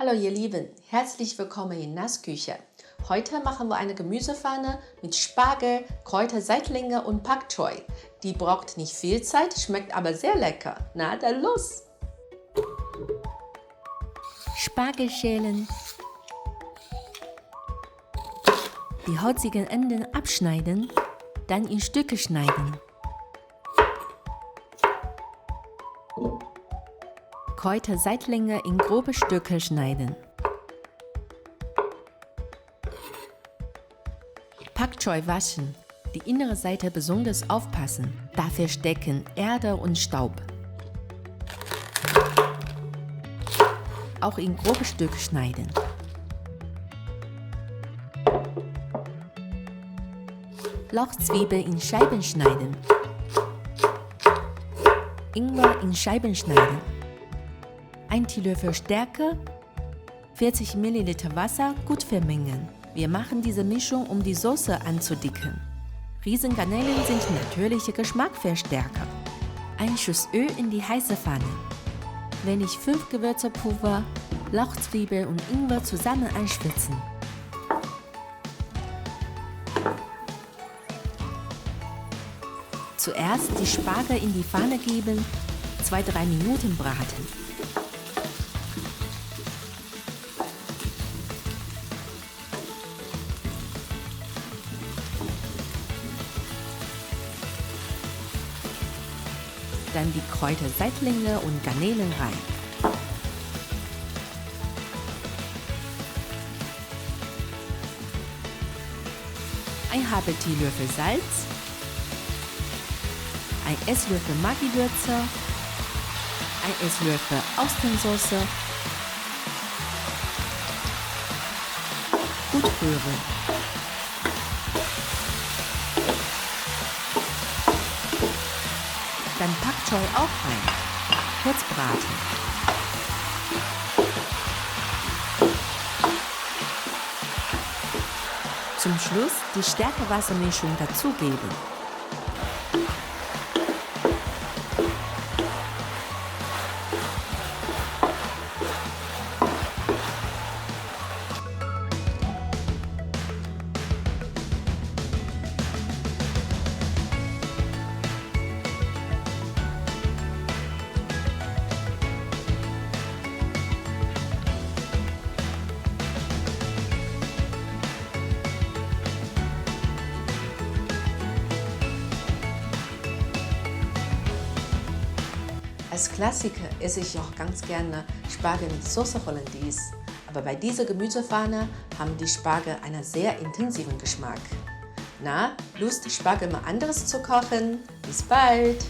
Hallo ihr Lieben, herzlich willkommen in Nassküche. Heute machen wir eine Gemüsepfanne mit Spargel, Kräuterseitlinge und Pak Choi. Die braucht nicht viel Zeit, schmeckt aber sehr lecker. Na, dann los! Spargel schälen, die holzigen Enden abschneiden, dann in Stücke schneiden. Kräuterseitlinge in grobe Stücke schneiden. Pak Choi waschen, die innere Seite besonders aufpassen, dafür stecken Erde und Staub. Auch in grobe Stücke schneiden. Lauchzwiebel in Scheiben schneiden. Ingwer in Scheiben schneiden. 1 Teelöffel Stärke, 40 ml Wasser gut vermengen. Wir machen diese Mischung, um die Soße anzudicken. Riesengarnelen sind natürliche Geschmacksverstärker. Ein Schuss Öl in die heiße Pfanne. Wenn ich 5 Gewürzpulver, Lauchzwiebel und Ingwer zusammen anschwitzen. Zuerst die Spargel in die Pfanne geben, 2-3 Minuten braten. Dann die Kräuterseitlinge und Garnelen rein. Ein halber Teelöffel Salz, ein Esslöffel Maggi-Würze, ein Esslöffel Austernsoße. Gut rühren. Dann Pak Choi auch rein. Kurz braten. Zum Schluss die Stärke-Wassermischung dazugeben. Als Klassiker esse ich auch ganz gerne Spargel mit Sauce Hollandaise. Aber bei dieser Gemüsepfanne haben die Spargel einen sehr intensiven Geschmack. Na, Lust, Spargel mal anderes zu kochen? Bis bald!